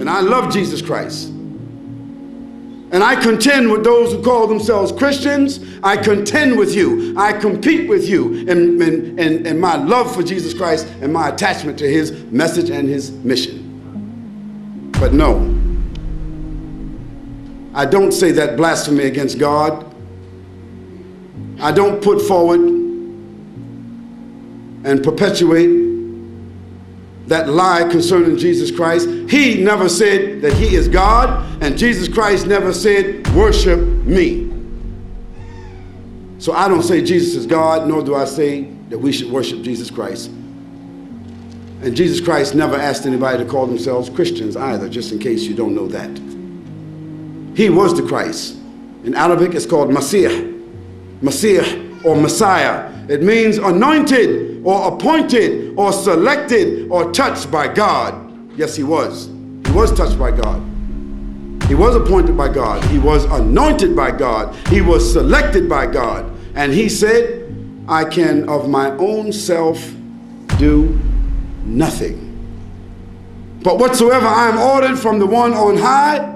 and I love Jesus Christ. And I contend with those who call themselves Christians. I contend with you. I compete with you in my love for Jesus Christ and my attachment to his message and his mission. But no, I don't say that blasphemy against God. I don't put forward and perpetuate that lie concerning Jesus Christ. He never said that he is God, and Jesus Christ never said, worship me. So I don't say Jesus is God, nor do I say that we should worship Jesus Christ. And Jesus Christ never asked anybody to call themselves Christians either, just in case you don't know that. He was the Christ. In Arabic, it's called Masih. Masih or Messiah. It means anointed or appointed or selected or touched by God. Yes, he was. He was touched by God. He was appointed by God. He was anointed by God. He was selected by God. And he said, I can of my own self do nothing. But whatsoever I am ordered from the one on high,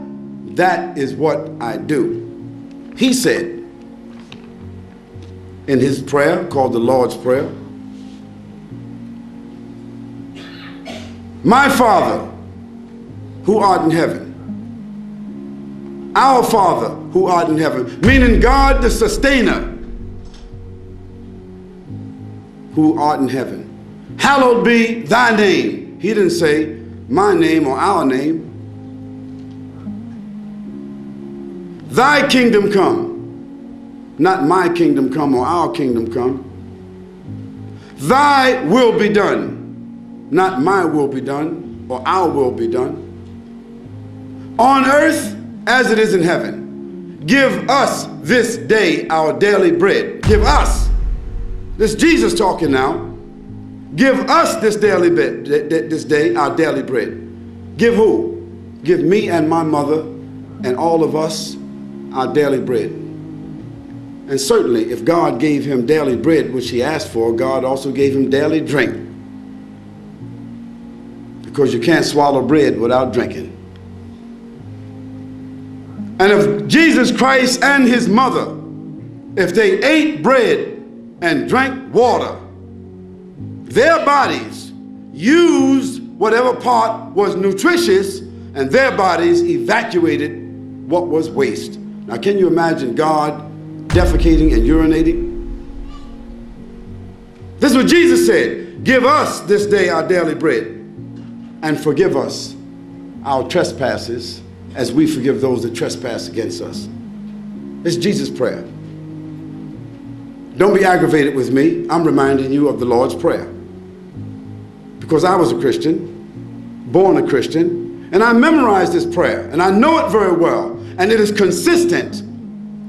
that is what I do. He said in his prayer called the Lord's Prayer, my Father who art in heaven, our Father who art in heaven, meaning God the sustainer who art in heaven. Hallowed be thy name. He didn't say my name or our name. Thy kingdom come. Not my kingdom come or our kingdom come. Thy will be done. Not my will be done or our will be done. On earth as it is in heaven. Give us this day our daily bread. Give us. This is Jesus talking now. Give us this daily bread, this day our daily bread. Give who? Give me and my mother and all of us our daily bread. And certainly if God gave him daily bread, which he asked for, God also gave him daily drink. Because you can't swallow bread without drinking. And if Jesus Christ and his mother, if they ate bread and drank water, their bodies used whatever part was nutritious, and their bodies evacuated what was waste. Now, can you imagine God defecating and urinating? This is what Jesus said. Give us this day our daily bread, and forgive us our trespasses as we forgive those that trespass against us. It's Jesus' prayer. Don't be aggravated with me. I'm reminding you of the Lord's Prayer. Because I was a Christian, born a Christian, and I memorized this prayer, and I know it very well, and it is consistent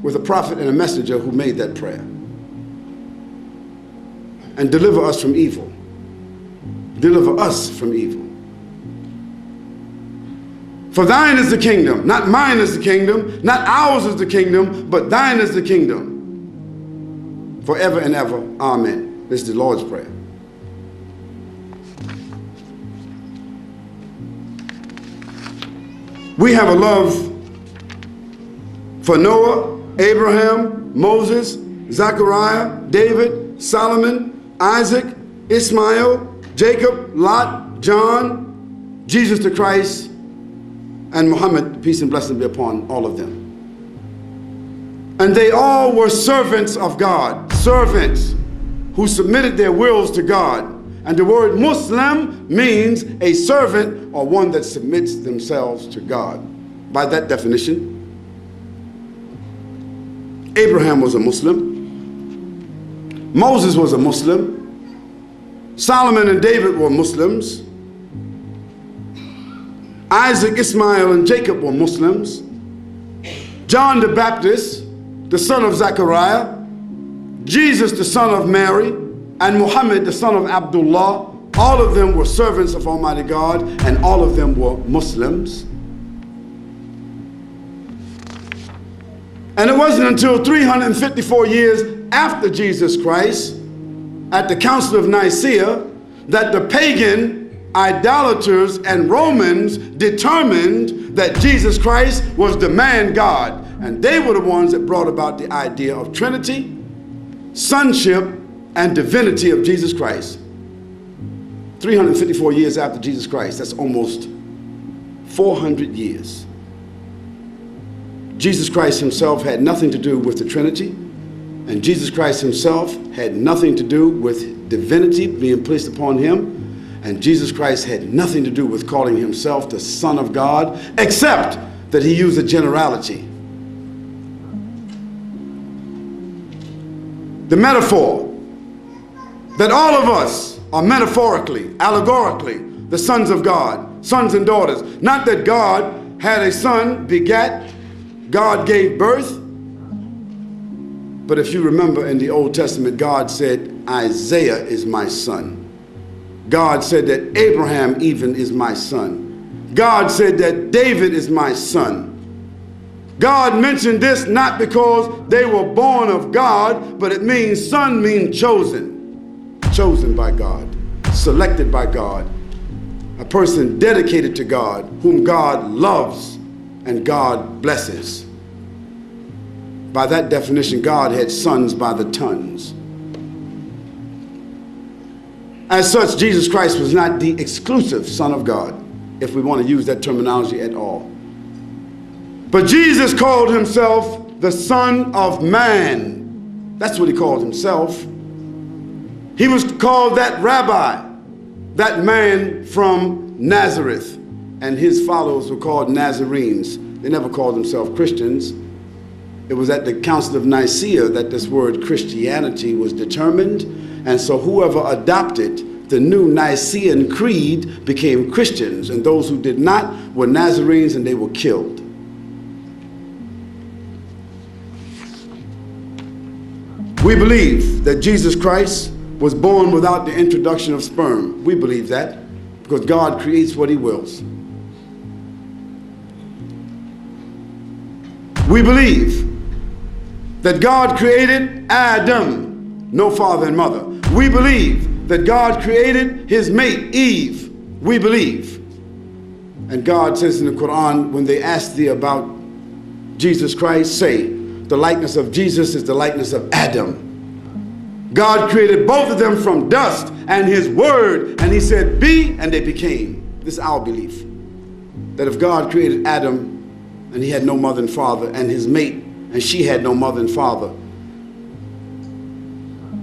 with a prophet and a messenger who made that prayer. And deliver us from evil. Deliver us from evil. For thine is the kingdom, not mine is the kingdom, not ours is the kingdom, but thine is the kingdom. Forever and ever, amen. This is the Lord's Prayer. We have a love for Noah, Abraham, Moses, Zechariah, David, Solomon, Isaac, Ishmael, Jacob, Lot, John, Jesus the Christ, and Muhammad, peace and blessing be upon all of them. And they all were servants of God, servants who submitted their wills to God. And the word Muslim means a servant or one that submits themselves to God. By that definition, Abraham was a Muslim. Moses was a Muslim. Solomon and David were Muslims. Isaac, Ishmael, and Jacob were Muslims. John the Baptist, the son of Zechariah, Jesus, the son of Mary, and Muhammad, the son of Abdullah, all of them were servants of Almighty God, and all of them were Muslims. And it wasn't until 354 years after Jesus Christ, at the Council of Nicaea, that the pagan idolaters and Romans determined that Jesus Christ was the man God. And they were the ones that brought about the idea of Trinity, sonship, and divinity of Jesus Christ. 354 years after Jesus Christ, that's almost 400 years. Jesus Christ himself had nothing to do with the Trinity, and Jesus Christ himself had nothing to do with divinity being placed upon him, and Jesus Christ had nothing to do with calling himself the Son of God, except that he used a generality. The metaphor that all of us are metaphorically, allegorically, the sons of God, sons and daughters. Not that God had a son, begat, God gave birth. But if you remember in the Old Testament, God said, Isaiah is my son. God said that Abraham even is my son. God said that David is my son. God mentioned this not because they were born of God, but it means son means chosen. Chosen by God, selected by God. A person dedicated to God, whom God loves and God blesses. By that definition, God had sons by the tons. As such, Jesus Christ was not the exclusive Son of God, if we want to use that terminology at all. But Jesus called himself the Son of Man. That's what he called himself. He was called that rabbi, that man from Nazareth. And his followers were called Nazarenes. They never called themselves Christians. It was at the Council of Nicaea that this word Christianity was determined. And so whoever adopted the new Nicene Creed became Christians. And those who did not were Nazarenes, and they were killed. We believe that Jesus Christ was born without the introduction of sperm. We believe that because God creates what he wills. We believe that God created Adam, no father and mother. We believe that God created his mate, Eve. We believe. And God says in the Quran, when they ask thee about Jesus Christ, say, the likeness of Jesus is the likeness of Adam. God created both of them from dust and his word, and he said, be, and they became. This is our belief. That if God created Adam, and he had no mother and father, and his mate, and she had no mother and father,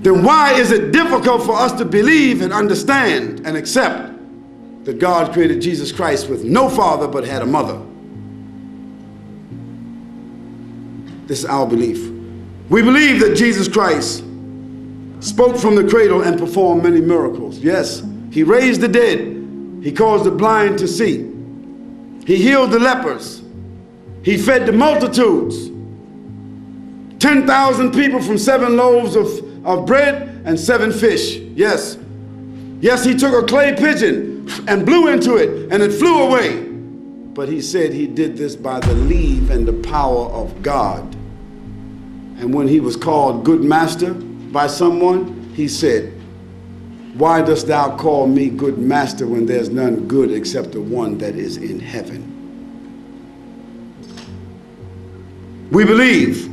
then why is it difficult for us to believe and understand and accept that God created Jesus Christ with no father but had a mother? This is our belief. We believe that Jesus Christ spoke from the cradle and performed many miracles. Yes, he raised the dead. He caused the blind to see. He healed the lepers. He fed the multitudes. 10,000 people from 7 loaves of bread and 7 fish. Yes. Yes, he took a clay pigeon and blew into it, and it flew away. But he said he did this by the leave and the power of God. And when he was called good master by someone, he said, why dost thou call me good master when there's none good except the one that is in heaven? We believe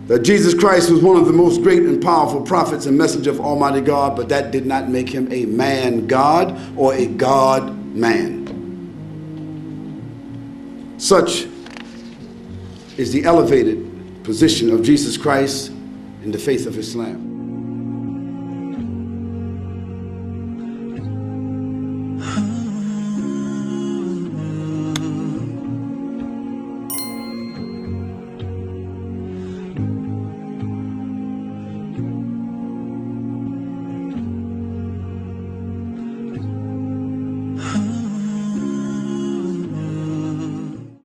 that Jesus Christ was one of the most great and powerful prophets and messenger of Almighty God, but that did not make him a man God or a God man. Such is the elevated position of Jesus Christ in the faith of Islam.